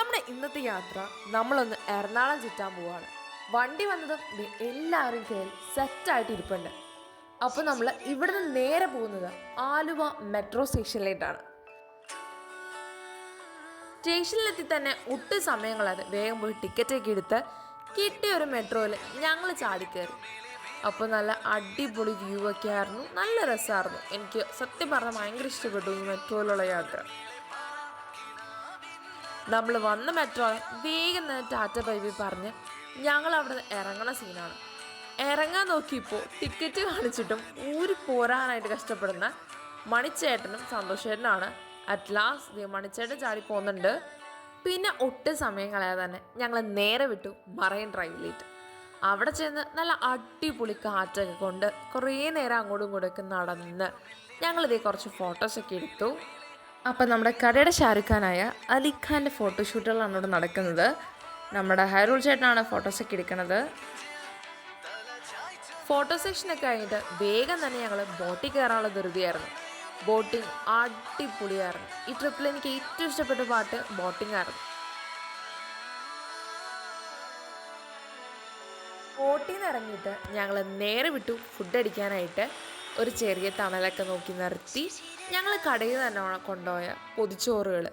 നമ്മുടെ ഇന്നത്തെ യാത്ര നമ്മളൊന്ന് എറണാകുളം ചുറ്റാൻ പോവാണ്. വണ്ടി വന്നതും എല്ലാവരും കയറി സെറ്റായിട്ട് ഇരിപ്പുണ്ട്. അപ്പോൾ നമ്മൾ ഇവിടെ നിന്ന് നേരെ പോകുന്നത് ആലുവ മെട്രോ സ്റ്റേഷനിലേക്കാണ്. സ്റ്റേഷനിലെത്തി തന്നെ ഒട്ടും സമയങ്ങളാതെ വേഗം പോയി ടിക്കറ്റൊക്കെ എടുത്ത് കിട്ടിയ ഒരു മെട്രോയിൽ ഞങ്ങൾ ചാടിക്കയറി. അപ്പോൾ നല്ല അടിപൊളി വ്യൂ ഒക്കെ ആയിരുന്നു, നല്ല രസമായിരുന്നു. എനിക്ക് സത്യം പറഞ്ഞാൽ ഭയങ്കര ഇഷ്ടപ്പെട്ടു ഈ മെട്രോയിലുള്ള യാത്ര. നമ്മൾ വന്ന മെട്രോ വേഗം തന്നെ ടാറ്റ ബൈ ബൈ പറഞ്ഞ് ഞങ്ങൾ അവിടെ നിന്ന് ഇറങ്ങണ സീനാണ്. ഇറങ്ങാൻ നോക്കിയപ്പോൾ ടിക്കറ്റ് കാണിച്ചിട്ടും ഊരി പോരാനായിട്ട് കഷ്ടപ്പെടുന്ന മണിച്ചേട്ടനും സന്തോഷേട്ടനാണ്. അറ്റ് ലാസ്റ്റ് മണിച്ചേട്ടൻ ചാടി പോകുന്നുണ്ട്. പിന്നെ ഒട്ടും സമയം കളയാതെ തന്നെ ഞങ്ങൾ നേരെ വിട്ടു മറൈൻ ഡ്രൈവിലേക്ക്. അവിടെ ചെന്ന് നല്ല അടിപൊളി കാറ്റൊക്കെ കൊണ്ട് കുറേ നേരം അങ്ങോട്ടും ഇങ്ങോട്ടൊക്കെ നടന്ന് ഞങ്ങളിതേ കുറച്ച് ഫോട്ടോസൊക്കെ എടുത്തു. അപ്പം നമ്മുടെ കടയുടെ ഷാരൂഖ് ഖാനായ അലിഖാൻ്റെ ഫോട്ടോഷൂട്ടുകളാണ് ഇവിടെ നടക്കുന്നത്. നമ്മുടെ ഹൈറൂൾ ചേട്ടനാണ് ഫോട്ടോസൊക്കെ എടുക്കുന്നത്. ഫോട്ടോ സെക്ഷനൊക്കെ കഴിഞ്ഞിട്ട് വേഗം തന്നെ ഞങ്ങൾ ബോട്ടിൽ കയറാനുള്ള ധൃതിയായിരുന്നു. ബോട്ടിങ് അടിപൊളിയായിരുന്നു. ഈ ട്രിപ്പിൽ എനിക്ക് ഏറ്റവും ഇഷ്ടപ്പെട്ട പാട്ട് ബോട്ടിംഗ് ആയിരുന്നു. ബോട്ടിൽ നിന്ന് ഇറങ്ങിയിട്ട് ഞങ്ങൾ നേരെ വിട്ടു ഫുഡ് അടിക്കാനായിട്ട്. ഒരു ചെറിയ തണലൊക്കെ നോക്കി നിർത്തി ഞങ്ങൾ കടയിൽ തന്നെ കൊണ്ടുപോയ പൊതിച്ചോറുകൾ,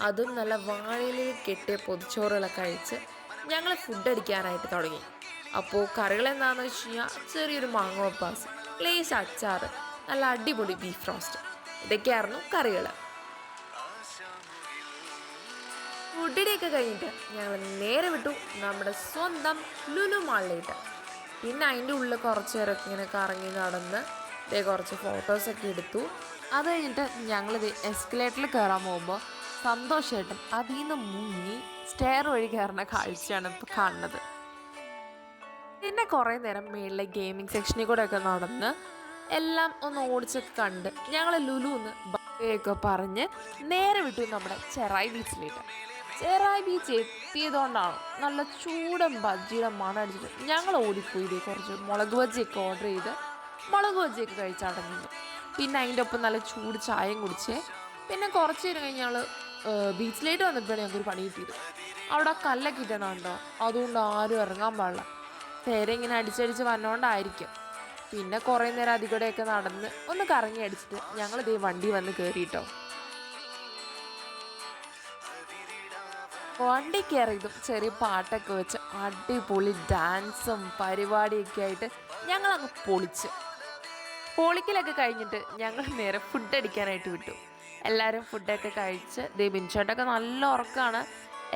അതും നല്ല വാഴയിലേക്ക് കെട്ടിയ പൊതിച്ചോറുകളൊക്കെ കഴിച്ച് ഞങ്ങൾ ഫുഡ് അടിക്കാനായിട്ട് തുടങ്ങി. അപ്പോൾ കറികൾ എന്താണെന്ന് വെച്ച് കഴിഞ്ഞാൽ ചെറിയൊരു മാങ്ങ പപ്പാസ്, ലേസ് അച്ചാർ, നല്ല അടിപൊളി ബീഫ് റോസ്റ്റ്, ഇതൊക്കെയായിരുന്നു കറികൾ. ഫുഡിനെയൊക്കെ കഴിഞ്ഞിട്ട് ഞങ്ങൾ നേരെ വിട്ടു നമ്മുടെ സ്വന്തം ലുലു മാളിലേക്ക്. പിന്നെ അതിൻ്റെ ഉള്ളിൽ കുറച്ച് നേരമൊക്കെ ഇങ്ങനെ കറങ്ങി നടന്ന് കുറച്ച് ഫോട്ടോസൊക്കെ എടുത്തു. അത് കഴിഞ്ഞിട്ട് ഞങ്ങളിത് എസ്കലേറ്ററിൽ കയറാൻ പോകുമ്പോൾ സന്തോഷമായിട്ടും അതിൽ നിന്ന് മുങ്ങി സ്റ്റെയർ വഴി കയറുന്ന കാഴ്ചയാണ് ഇപ്പോൾ കാണുന്നത്. പിന്നെ കുറേ നേരം മേളിലെ ഗെയിമിംഗ് സെക്ഷനിൽ കൂടെ ഒക്കെ നടന്ന് എല്ലാം ഒന്ന് ഓടിച്ചൊക്കെ കണ്ട് ഞങ്ങൾ ലുലുന്ന് ബൈയൊക്കെ പറഞ്ഞ് നേരെ വിട്ടു നമ്മുടെ ചെറായി ബീച്ചിലേക്ക്. ചെറായി ബീച്ച് എത്തിയതുകൊണ്ടാണ് നല്ല ചൂടൻ ബജ്ജിയുടെ മണം അടിച്ചിട്ട് ഞങ്ങൾ ഓടിപ്പോയി കുറച്ച് മുളക് ബജ്ജിയൊക്കെ ഓർഡർ ചെയ്ത് മുളക് ബജ്ജിയൊക്കെ കഴിച്ചടങ്ങുന്നു. പിന്നെ അതിൻ്റെ ഒപ്പം നല്ല ചൂട് ചായയും കുടിച്ച് പിന്നെ കുറച്ച് നേരം കഴിഞ്ഞ് ഞങ്ങൾ ബീച്ചിലേക്ക് വന്നപ്പോഴാണ് ഞങ്ങൾക്കൊരു പണി കിട്ടിയത്. അവിടെ കല്ലൊക്കെ ഇട്ടണുണ്ടോ, അതുകൊണ്ട് ആരും ഇറങ്ങാൻ പാടില്ല. പേരെ ഇങ്ങനെ അടിച്ചടിച്ച് വന്നോണ്ടായിരിക്കും. പിന്നെ കുറേ നേരം അതികൂടെയൊക്കെ നടന്ന് ഒന്ന് കറങ്ങി അടിച്ചിട്ട് ഞങ്ങളിതേ വണ്ടി വന്ന് കയറിയിട്ടോ. വണ്ടി കയറിയതും ചെറിയ പാട്ടൊക്കെ വെച്ച് അടിപൊളി ഡാൻസും പരിപാടിയൊക്കെ ആയിട്ട് ഞങ്ങളങ്ങ് പൊളിക്കലൊക്കെ കഴിഞ്ഞിട്ട് ഞങ്ങൾ നേരെ ഫുഡ് അടിക്കാനായിട്ട് വിട്ടു. എല്ലാവരും ഫുഡൊക്കെ കഴിച്ച് ബിൻചേട്ടൊക്കെ നല്ല ഉറക്കമാണ്.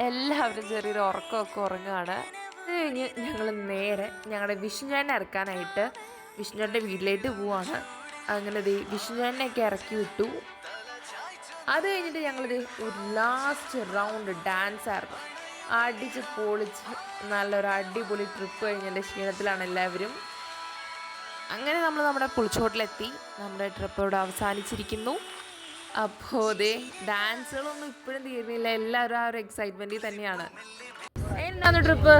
എല്ലാവരും ചെറിയൊരു ഉറക്കമൊക്കെ ഉറങ്ങുകയാണ്. അത് കഴിഞ്ഞ് ഞങ്ങൾ നേരെ ഞങ്ങളുടെ വിഷ്ണുചേട്ടനെ ഇറക്കാനായിട്ട് വിഷ്ണുചേട്ടൻ്റെ വീട്ടിലേക്ക് പോവാണ്. അങ്ങനെ വിഷ്ണുചേട്ടനെയൊക്കെ ഇറക്കി വിട്ടു. അത് കഴിഞ്ഞിട്ട് ഞങ്ങളിത് ഒരു ലാസ്റ്റ് റൗണ്ട് ഡാൻസ് ആയിരുന്നു. അടിച്ച് പൊളിച്ച് നല്ലൊരു അടിപൊളി ട്രിപ്പ് കഴിഞ്ഞതിൻ്റെ ക്ഷീണത്തിലാണ് എല്ലാവരും. അങ്ങനെ നമ്മൾ നമ്മുടെ പുളിച്ചോട്ടിലെത്തി. നമ്മുടെ ട്രിപ്പ് ഇവിടെ അവസാനിച്ചിരിക്കുന്നു. അപ്പോൾ ഡാൻസുകളൊന്നും ഇപ്പോഴും തീർന്നില്ല. എല്ലാവരും ആ ഒരു എക്സൈറ്റ്മെൻറ്റിൽ തന്നെയാണ്. എന്താണ് ട്രിപ്പ്?